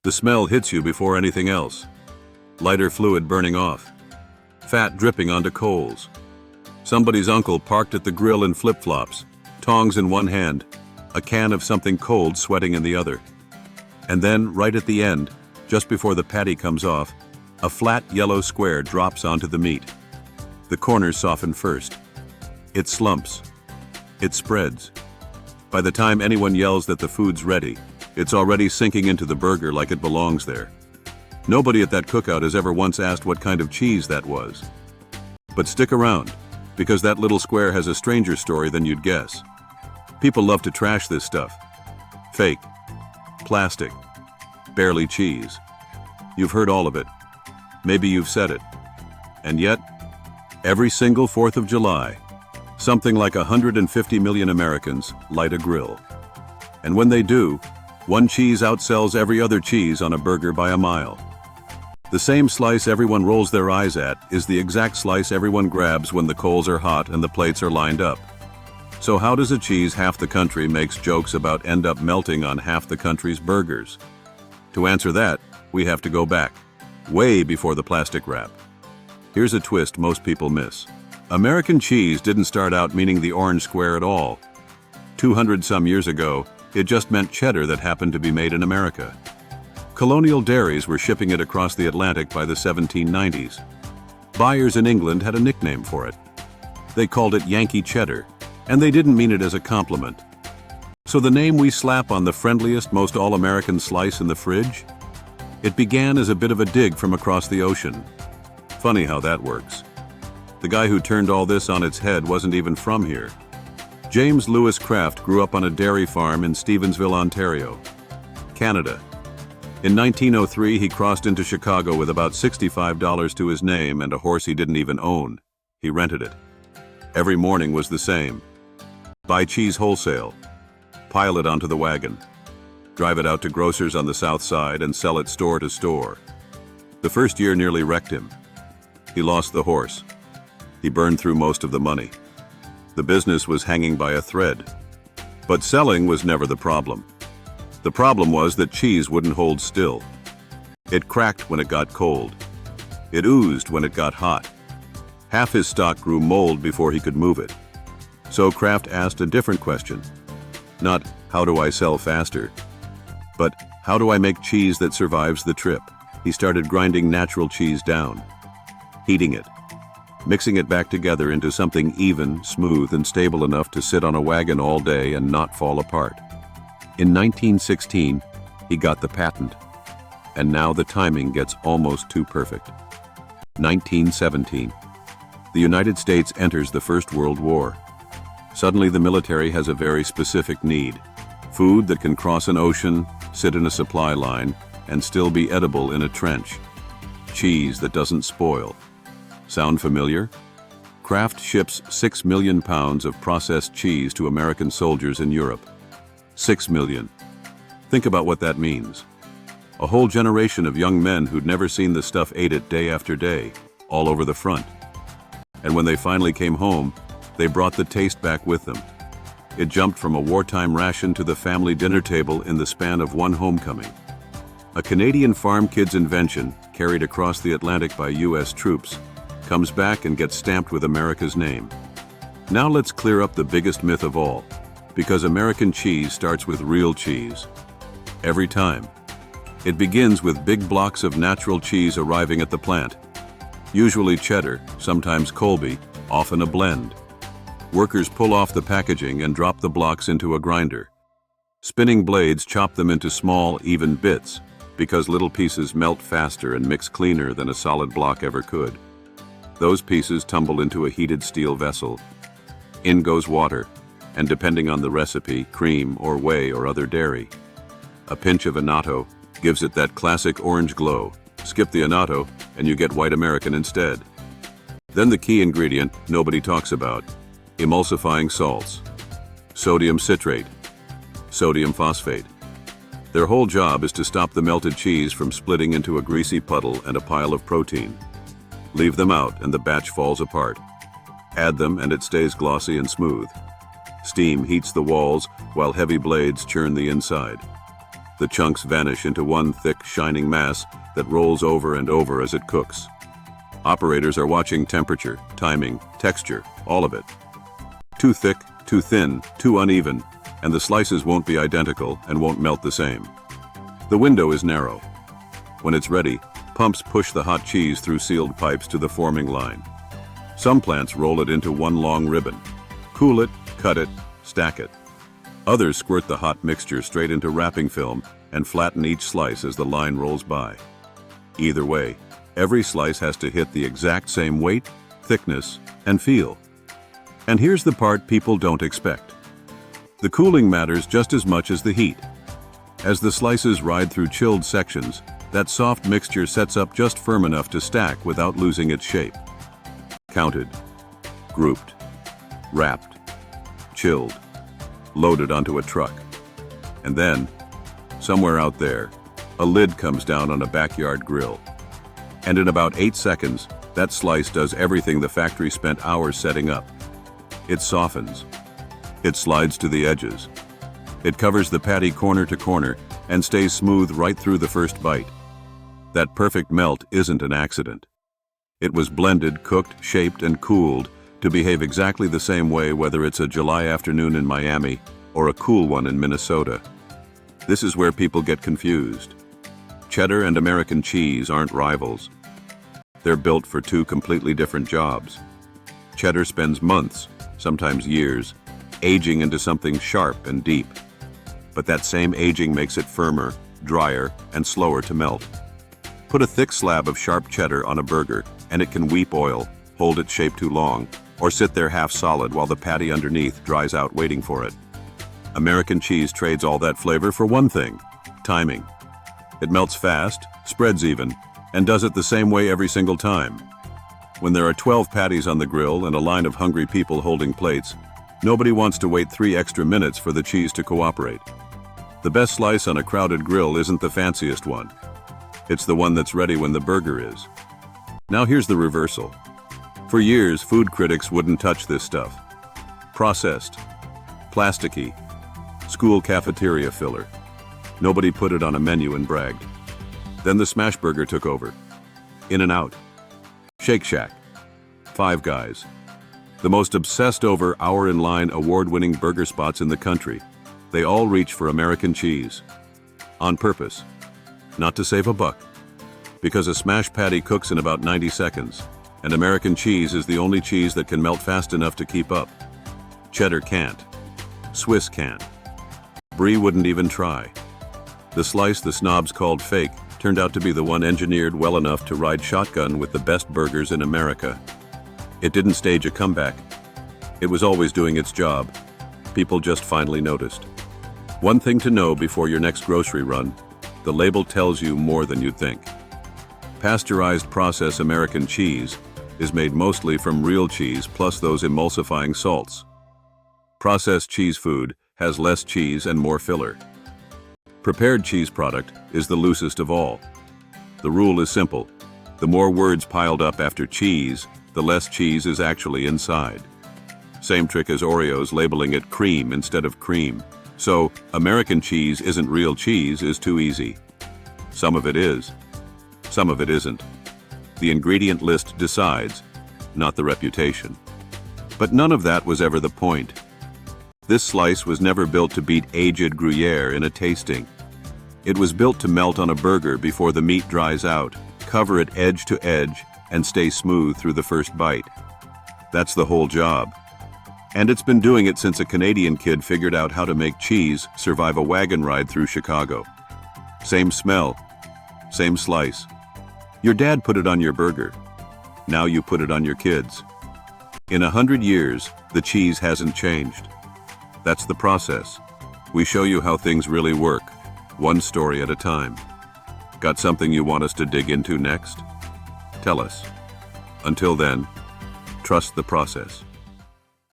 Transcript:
The smell hits you before anything else. Lighter fluid burning off. Fat dripping onto coals. Somebody's uncle parked at the grill in flip-flops, tongs in one hand, a can of something cold sweating in the other. And then, right at the end, just before the patty comes off, a flat yellow square drops onto the meat. The corners soften first. It slumps. It spreads. By the time anyone yells that the food's ready, it's already sinking into the burger like it belongs there. Nobody at that cookout has ever once asked what kind of cheese that was. But stick around, because that little square has a stranger story than you'd guess. People love to trash this stuff. Fake. Plastic. Barely cheese. You've heard all of it. Maybe you've said it. And yet, every single 4th of July, something like 150 million Americans light a grill. And when they do, one cheese outsells every other cheese on a burger by a mile. The same slice everyone rolls their eyes at is the exact slice everyone grabs when the coals are hot and the plates are lined up. So how does a cheese half the country makes jokes about end up melting on half the country's burgers? To answer that, we have to go back, way before the plastic wrap. Here's a twist most people miss. American cheese didn't start out meaning the orange square at all. 200 some years ago, it just meant cheddar that happened to be made in America. Colonial dairies were shipping it across the Atlantic by the 1790s. Buyers in England had a nickname for it. They called it Yankee cheddar, and they didn't mean it as a compliment. So the name we slap on the friendliest, most all-American slice in the fridge? It began as a bit of a dig from across the ocean. Funny how that works. The guy who turned all this on its head wasn't even from here. James Lewis Kraft grew up on a dairy farm in Stevensville, Ontario, Canada. In 1903, he crossed into Chicago with about $65 to his name and a horse he didn't even own. He rented it. Every morning was the same. Buy cheese wholesale. Pile it onto the wagon. Drive it out to grocers on the south side and sell it store to store. The first year nearly wrecked him. He lost the horse. He burned through most of the money. The business was hanging by a thread. But selling was never the problem. The problem was that cheese wouldn't hold still. It cracked when it got cold. It oozed when it got hot. Half his stock grew mold before he could move it. So Kraft asked a different question. Not, how do I sell faster? But, how do I make cheese that survives the trip? He started grinding natural cheese down, heating it, mixing it back together into something even, smooth, and stable enough to sit on a wagon all day and not fall apart. In 1916, he got the patent, and now the timing gets almost too perfect. 1917. The United States enters the First World War. Suddenly the military has a very specific need. Food that can cross an ocean, sit in a supply line, and still be edible in a trench. Cheese that doesn't spoil. Sound familiar? Kraft ships 6 million pounds of processed cheese to American soldiers in Europe. 6 million. Think about what that means. A whole generation of young men who'd never seen the stuff ate it day after day, all over the front. And when they finally came home, they brought the taste back with them. It jumped from a wartime ration to the family dinner table in the span of one homecoming. A Canadian farm kid's invention, carried across the Atlantic by US troops, comes back and gets stamped with America's name. Now let's clear up the biggest myth of all, because American cheese starts with real cheese. Every time. It begins with big blocks of natural cheese arriving at the plant. Usually cheddar, sometimes Colby, often a blend. Workers pull off the packaging and drop the blocks into a grinder. Spinning blades chop them into small, even bits, because little pieces melt faster and mix cleaner than a solid block ever could. Those pieces tumble into a heated steel vessel. In goes water, and depending on the recipe, cream or whey or other dairy. A pinch of annatto gives it that classic orange glow. Skip the annatto, and you get white American instead. Then the key ingredient nobody talks about, emulsifying salts. Sodium citrate, sodium phosphate. Their whole job is to stop the melted cheese from splitting into a greasy puddle and a pile of protein. Leave them out and the batch falls apart. Add them and it stays glossy and smooth. Steam heats the walls while heavy blades churn the inside. The chunks vanish into one thick, shining mass that rolls over and over as it cooks. Operators are watching temperature, timing, texture, all of it. Too thick, too thin, too uneven, and the slices won't be identical and won't melt the same. The window is narrow. When it's ready, pumps push the hot cheese through sealed pipes to the forming line. Some plants roll it into one long ribbon. Cool it, cut it, stack it. Others squirt the hot mixture straight into wrapping film and flatten each slice as the line rolls by. Either way, every slice has to hit the exact same weight, thickness, and feel. And here's the part people don't expect. The cooling matters just as much as the heat. As the slices ride through chilled sections, that soft mixture sets up just firm enough to stack without losing its shape. Counted, grouped, wrapped, chilled, loaded onto a truck. And then, somewhere out there, a lid comes down on a backyard grill. And in about 8 seconds, that slice does everything the factory spent hours setting up. It softens. It slides to the edges. It covers the patty corner to corner and stays smooth right through the first bite. That perfect melt isn't an accident. It was blended, cooked, shaped, and cooled to behave exactly the same way whether it's a July afternoon in Miami or a cool one in Minnesota. This is where people get confused. Cheddar and American cheese aren't rivals. They're built for two completely different jobs. Cheddar spends months, sometimes years, aging into something sharp and deep. But that same aging makes it firmer, drier, and slower to melt. Put a thick slab of sharp cheddar on a burger, and it can weep oil, hold its shape too long, or sit there half solid while the patty underneath dries out waiting for it. American cheese trades all that flavor for one thing: timing. It melts fast, spreads even, and does it the same way every single time. When there are 12 patties on the grill and a line of hungry people holding plates, nobody wants to wait 3 extra minutes for the cheese to cooperate. The best slice on a crowded grill isn't the fanciest one. It's the one that's ready when the burger is. Now here's the reversal. For years, food critics wouldn't touch this stuff. Processed, plasticky, school cafeteria filler. Nobody put it on a menu and bragged. Then the smash burger took over. In-N-Out, Shake Shack, Five Guys. The most obsessed over hour-in-line award-winning burger spots in the country. They all reach for American cheese. On purpose. Not to save a buck. Because a smash patty cooks in about 90 seconds, and American cheese is the only cheese that can melt fast enough to keep up. Cheddar can't. Swiss can't. Brie wouldn't even try. The slice the snobs called fake turned out to be the one engineered well enough to ride shotgun with the best burgers in America. It didn't stage a comeback. It was always doing its job. People just finally noticed. One thing to know before your next grocery run: the label tells you more than you'd think. Pasteurized processed American cheese is made mostly from real cheese plus those emulsifying salts. Processed cheese food has less cheese and more filler. Prepared cheese product is the loosest of all. The rule is simple. The more words piled up after cheese, the less cheese is actually inside. Same trick as Oreos labeling it cream instead of cream. So, American cheese isn't real cheese is too easy. Some of it is. Some of it isn't. The ingredient list decides, not the reputation. But none of that was ever the point. This slice was never built to beat aged Gruyere in a tasting. It was built to melt on a burger before the meat dries out, cover it edge to edge, and stay smooth through the first bite. That's the whole job. And it's been doing it since a Canadian kid figured out how to make cheese survive a wagon ride through Chicago. Same smell, same slice. Your dad put it on your burger. Now you put it on your kids. In 100 years, the cheese hasn't changed. That's the process. We show you how things really work, one story at a time. Got something you want us to dig into next? Tell us. Until then, trust the process.